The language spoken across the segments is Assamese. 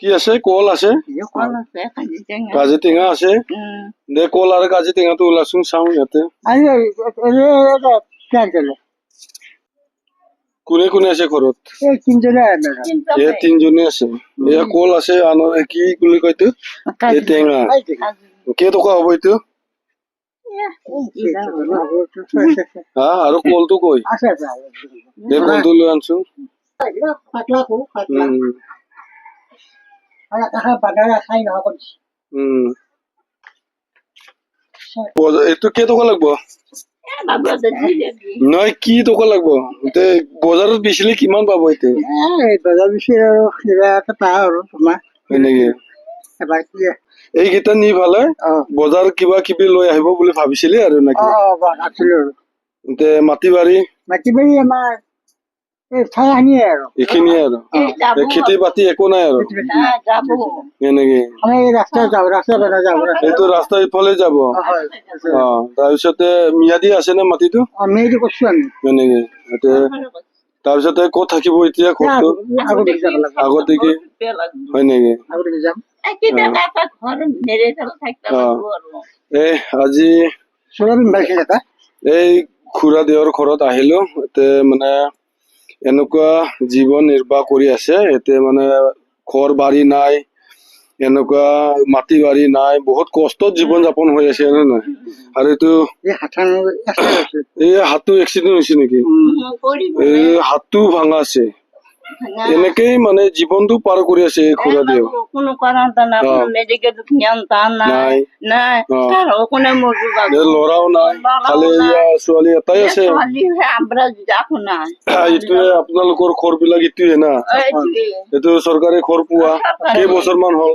কি আছে? কল আছে, কাজি টেঙা আছে। দে কল আৰু কাজি টেঙাটো ওলাচোন চাওঁ ইয়াতে। কোনে কোনে আছে ঘৰত? এই তিনজনে আছে। এয়া কল আছে, কি বুলি কয় এইটো? এই টেঙা। কেইটকা হ'ব এইটো? হা, আৰু কলটো কৈ দে, কলটো লৈ আনছো। এইটো কেইটকা লাগব? নহয়, কি টকা লাগব? বজাৰত বেচিলে কিমান পাব এতিয়া? হয় নেকি? এইকেইটা নি ভালে বজাৰ কিবা কিবি লৈ আহিব বুলি ভাবিছিলি আৰু নেকি? মাটি বাৰী আমাৰ এইখিনিয়ে আৰু খেতি বাতি একো নাই আৰু এনেকে এইটো ৰাস্তা ইফালে যাব। তাৰপিছতে ম্যাদি আছে নে মাটিটো? এনেকে তাৰপিছতে ক'ত থাকিব এতিয়া ঘৰটো? আগতীয়াকে হয় নেকি? আজি এই খুৰা দেওৰ ঘৰত আহিলো। মানে এনেকুৱা জীৱন নিৰ্বাহ কৰি আছে। এতিয়া মানে ঘৰ বাৰী নাই, এনেকুৱা মাটি বাৰী নাই, বহুত কষ্টত জীৱন যাপন হৈ আছে, হয় নহয়? আৰু এইটো এই হাতটো এক্সিডেণ্ট হৈছে নেকি? এই হাতটো ভাঙা আছে। এনেকেই মানে জীৱনটো পাৰ কৰি আছে এই খুৰা দেও। ল'ৰাও নাই, খালি ছোৱালী এটাই আছে। এইটোৱে আপোনালোকৰ ঘৰ বিলাক ইটোৱে না? এইটো চৰকাৰী ঘৰ পোৱা কেইবছৰ মান হ'ল?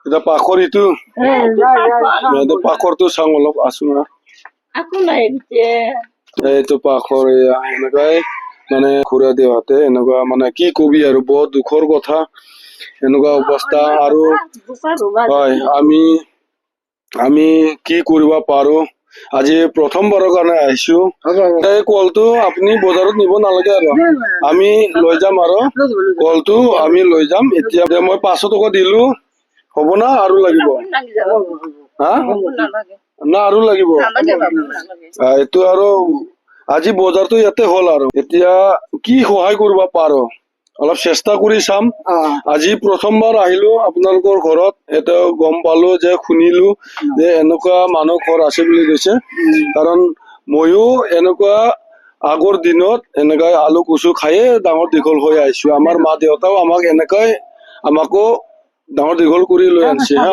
এতিয়া পাখৰ ইটো পাখৰটো চাওঁ অলপ আছো না। এইটো পাখৰ এনেকুৱাই মানে খুৰা দেউহঁতে এনেকুৱা মানে কি কবি আৰু বহুত দুখৰ কথা, এনেকুৱা অৱস্থা। আৰু হয়, আমি কি কৰিব পাৰো? আজি প্ৰথমবাৰৰ কাৰণে আহিছো। এই কলটো আপুনি বজাৰত নিব নালাগে আৰু আমি লৈ যাম, আৰু কলটো আমি লৈ যাম। এতিয়া মই 500 টকা দিলো, হ'ব না আৰু লাগিব? হা, না আৰু লাগিব? এইটো আৰু আজি বজাৰটো ইয়াতে হ'ল, আৰু এতিয়া কি সহায় কৰিব পাৰো অলপ চেষ্টা কৰি চাম। আজি প্ৰথমবাৰ আহিলো আপোনালোকৰ ঘৰত, এটা গম পালো যে শুনিলো যে এনেকুৱা মানুহ ঘৰ আছে বুলি কৈছে। কাৰণ ময়ো এনেকুৱা আগৰ দিনত এনেকৈ আলু কচু খায়ে ডাঙৰ দীঘল হৈ আহিছো। আমাৰ মা দেউতাও আমাকো ডাঙৰ দীঘল কৰি লৈ আনিছে হা।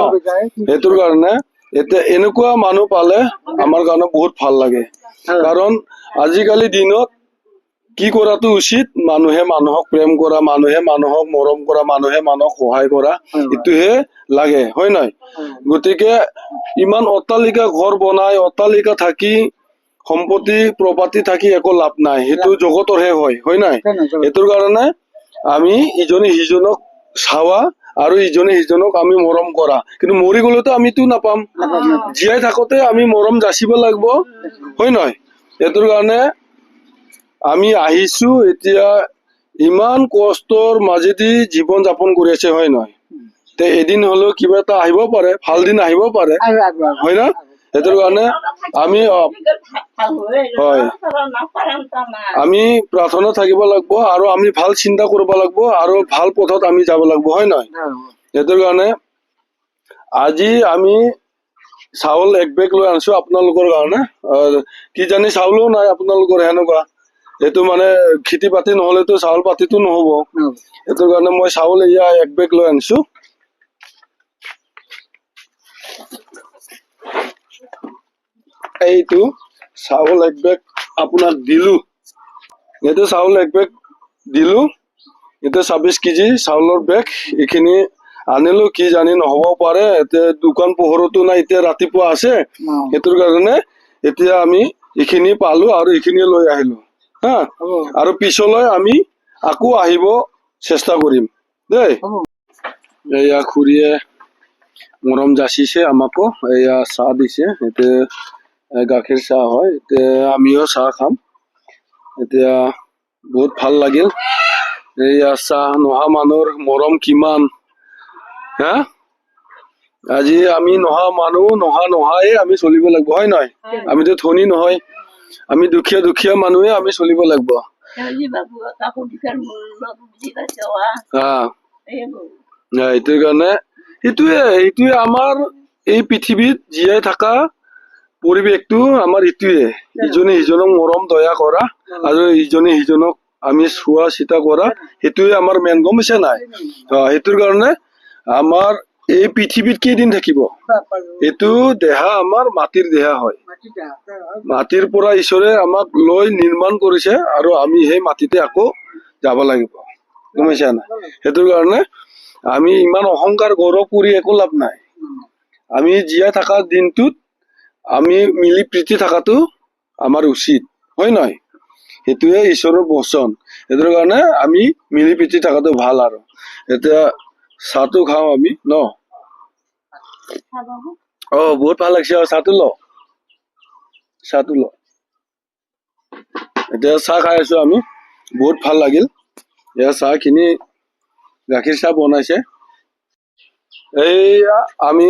সেইটোৰ কাৰণে এতিয়া এনেকুৱা মানুহ পালে আমাৰ কাৰণে বহুত ভাল লাগে। কাৰণ আজিকালি দিনত কি কৰাটো উচিত? মানুহে মানুহক প্ৰেম কৰা, মানুহে মানুহক মৰম কৰা, মানুহে মানুহক সহায় কৰা, এইটোহে লাগে, হয় নহয়? গতিকে ইমান অট্টালিকা ঘৰ বনাই, অট্টালিকা থাকি, সম্পত্তি প্ৰপাৰ্টি থাকি একো লাভ নাই। সেইটো জগতৰহে হয়, হয় নাই? সেইটোৰ কাৰণে আমি ইজনে সিজনক চাৱা আৰু ইজনে সিজনক আমি মৰম কৰা। কিন্তু মৰি গলেতো আমিতো নাপাম। জীয়াই থাকোতে আমি মৰম যাচিব লাগিব, হয় নহয়? সেইটোৰ কাৰণে আমি আহিছো। এতিয়া ইমান কষ্টৰ মাজেদি জীৱন যাপন কৰি আছে, হয় নহয়? এদিন হলেও কিবা এটা আহিব পাৰে, ভাল দিন আহিব পাৰে, হয় না? সেইটোৰ কাৰণে আমি প্ৰাৰ্থনা থাকিব লাগিব, আৰু আমি ভাল চিন্তা কৰিব লাগিব, আৰু ভাল পথত আমি যাব লাগিব, হয় নহয়? সেইটোৰ কাৰণে আজি আমি চাউল 1 বেগ লৈ আনিছো আপোনালোকৰ কাৰণে। কি জানি চাউলো নাই আপোনালোকৰ সেনেকুৱা। এইটো মানে খেতি বাতি নহলেতো চাউল পাতিটো নহব। সেইটোৰ কাৰণে মই চাউল 1 বেগ লৈ আনিছো। এইটো চাউল 1 বেগ আপোনাক দিলো। এইটো চাউল 1 বেগ দিলো। এইটো 26 কেজি চাউলৰ বেগ। এইখিনি আনিলো, কি জানি নহবও পাৰে। এতিয়া দোকান পোহৰতো নাই, এতিয়া ৰাতিপুৱা আছে। সেইটোৰ কাৰণে এতিয়া আমি এইখিনি পালো আৰু এইখিনি লৈ আহিলো হা। আৰু পিছলৈ আমি আকৌ আহিব চেষ্টা কৰিম দেই। এয়া খুৰীয়ে মৰম যাচিছে আমাকো, এয়া চাহ দিছে। এতিয়া গাখীৰ চাহ হয়। এতিয়া আমিও চাহ খাম। এতিয়া বহুত ভাল লাগিল। এইয়া চাহ নোহোৱা মানুহৰ মৰম কিমান, হা? আজি আমি নোহাই আমি চলিব লাগিব, হয় নহয়? আমিতো ধনী নহয়, আমি দুখীয়া মানুহে আমি চলিব লাগিব। এইটোৰ কাৰণে এইটোৱে আমাৰ এই পৃথিৱীত জীয়াই থকা পৰিৱেশটো আমাৰ এইটোৱে, ইজনে সিজনক মৰম দয়া কৰা আৰু ইজনে সিজনক আমি চোৱা চিতা কৰা, সেইটোৱে আমাৰ মেইন, গম পাইছা নাই? সেইটোৰ কাৰণে আমাৰ এই পৃথিৱীত কেইদিন থাকিব? এইটো দেহা আমাৰ মাটিৰ দেহা হয়। মাটিৰ পৰা ঈশ্বৰে আমাক লৈ নিৰ্মাণ কৰিছে আৰু আমি সেই মাটিতে আকৌ যাব লাগিব, গম পাইছা নাই? সেইটোৰ কাৰণে আমি ইমান অহংকাৰ গৌৰৱ কৰি একো লাভ নাই। আমি জীয়াই থকা দিনটোত আমি মিলি প্ৰীতি থকাটো আমাৰ উচিত, হয় নহয়? সেইটোৱে ঈশ্বৰৰ বচন। সেইটোৰ কাৰণে আমি মিলি প্ৰীতি থকাটো ভাল। আৰু এতিয়া চাহটো খাওঁ আমি ন। বহুত ভাল লাগিছে। চাহটো ল, চাহটো ল। এতিয়া চাহ খাই আছো আমি, বহুত ভাল লাগিল। এয়া চাহ খিনি গাখীৰ চাহ বনাইছে। এইয়া আমি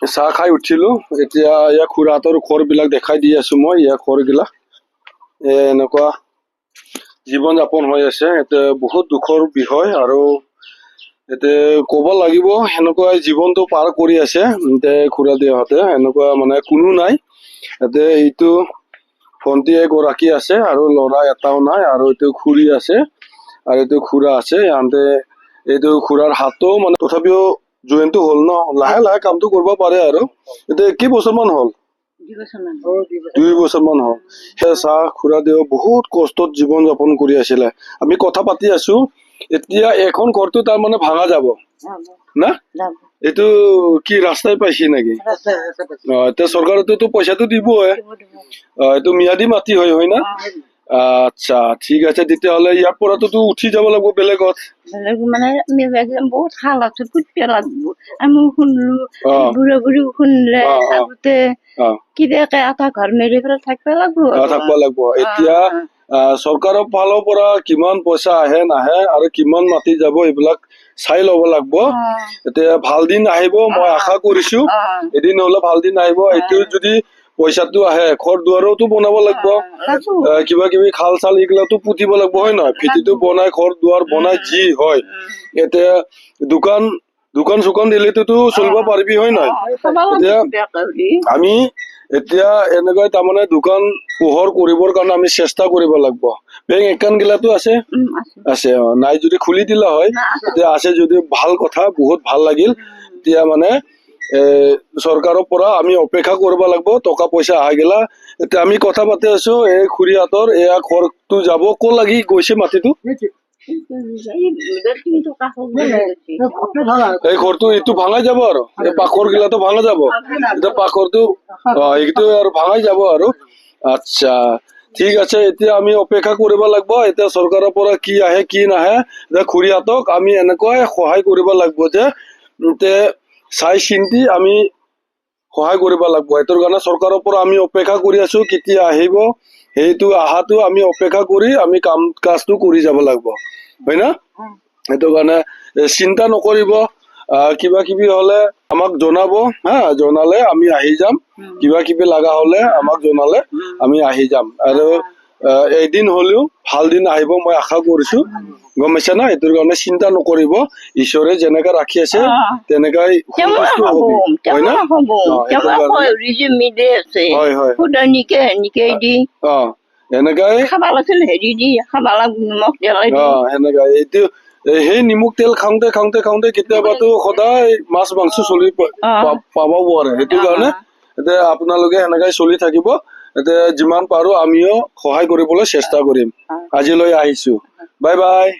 চাহ খাই উঠিলো। এতিয়া ইয়াৰ খুৰাহঁতৰ ঘৰ বিলাক দেখাই দি আছো মই। ইয়াৰ ঘৰ বিলাক এনেকুৱা জীৱন যাপন হৈ আছে। এতিয়া বহুত দুখৰ বিষয় আৰু এতিয়া ক'ব লাগিব সেনেকুৱা জীৱনটো পাৰ কৰি আছে। এতিয়া খুৰা দেউহঁতে এনেকুৱা মানে কোনো নাই। এতিয়া এইটো ভন্টি এগৰাকী আছে আৰু ল'ৰা এটাও নাই, আৰু এইটো খুৰী আছে আৰু এইটো খুৰা আছে। ইহঁতে এইটো খুৰাৰ হাতো মানে তথাপিও জইনটো হ'ল ন, লাহে লাহে কামটো কৰিব পাৰে। আৰু এতিয়া কেইবছৰ মান হ'ল? 2 বছৰ মান হ'ল। সেই চাহ খুৰা দেউ বহুত কষ্টত জীৱন যাপন কৰি আছিলে। আমি কথা পাতি আছো, এতিয়া এখন ঘৰটো তাৰ মানে ভাঙা যাব না? এইটো কি ৰাস্তাই পাইছে নেকি? এতিয়া চৰকাৰেতো পইচাটো দিবই। এইটো ম্যাদী মাটি হয় না? আচ্ছা, ঠিক আছে। তেতিয়াহ'লে ইয়াৰ পৰাতো উঠি যাব লাগিব বেলেগত। মানে বহুত শাল আছে, ফুটবে লাগব। আমি শুনলো বুঢ়া বুঢ়ী শুনলে আগতে কিবাকে এটা ঘৰ মেৰি পেলাই থাকিব লাগব। এতিয়া চৰকাৰৰ ফালৰ পৰা কিমান পইচা আহে নাহে আৰু কিমান মাটি যাব এইবিলাক চাই ল'ব লাগব। এতিয়া ভাল দিন আহিব, মই আশা কৰিছো। এদিন হলে ভাল দিন আহিব। এইটো যদি পইচাটো আহে, ঘৰ দুৱাৰোতো বনাব লাগিব, কিবা কিবি খাল চাল এইগিলাটো পুতিব লাগিব, হয় নহয়? ভেটিটো বনাই ঘৰ দুৱাৰ বনাই যি হয়, এতিয়া দোকান চোকান দিলেতো চলিব পাৰিবি, হয় নহয়? এতিয়া আমি এতিয়া এনেকৈ তাৰমানে দোকান পোহৰ কৰিবৰ কাৰণে আমি চেষ্টা কৰিব লাগিব। বেংক একাউণ্ট গিলাটো আছে? আছে। নাই যদি খুলি দিলা হয়। এতিয়া আছে যদি ভাল কথা, বহুত ভাল লাগিল। এতিয়া মানে চৰকাৰৰ পৰা আমি অপেক্ষা কৰিব লাগিব, টকা পইচা আহা গেলা। এতিয়া আমি কথা পাতি আছো, এই খুৰীহঁতৰ এয়া ঘৰটো যাব। ক'ৰ লাগি গৈছে মাটিটো? এই ঘৰটো এইটো ভাঙাই যাব আৰু এই পাখৰ গিলাটো ভাঙা যাব। এতিয়া পাখৰটো এইটো আৰু ভাঙাই যাব আৰু। আচ্ছা, ঠিক আছে। এতিয়া আমি অপেক্ষা কৰিব লাগিব। এতিয়া চৰকাৰৰ পৰা কি আহে কি নাহে। এতিয়া খুৰীহঁতক আমি এনেকৈ সহায় কৰিব লাগিব যে চাই চিন্তি আমি সহায় কৰিব লাগিব। এইটোৰ কাৰণে চৰকাৰৰ পৰা আমি অপেক্ষা কৰি আছো, কেতিয়া আহিব। সেইটো আহাটো আমি অপেক্ষা কৰি আমি কাম কাজটো কৰি যাব লাগিব, হয় না? সেইটো কাৰণে চিন্তা নকৰিব। কিবা কিবি হলে আমাক জনাব, হা? জনালে আমি আহি যাম। কিবা কিবি লগা হলে আমাক জনালে আমি আহি যাম। আৰু এদিন হলেও ভাল দিন আহিব মই আশা কৰিছো, গম পাইছা না? এইটোৰ কাৰণে চিন্তা নকৰিব। ঈশ্বৰে যেনেকা ৰাখি আছে তেনেকাই সন্তুষ্ট হব, হয় না? হয় হয়, এনেকাই সেনেকাই। এইটো সেই নিমখ তেল খাওঁতে কেতিয়াবাতো সদায় মাছ মাংস চলি পাব পাৰে। সেইটো কাৰণে এতিয়া আপোনালোকে এনেকাই চলি থাকিব। এতিয়া যিমান পাৰো আমিও সহায় কৰিবলৈ চেষ্টা কৰিম। আজিলৈ আহিছো, বাই বাই।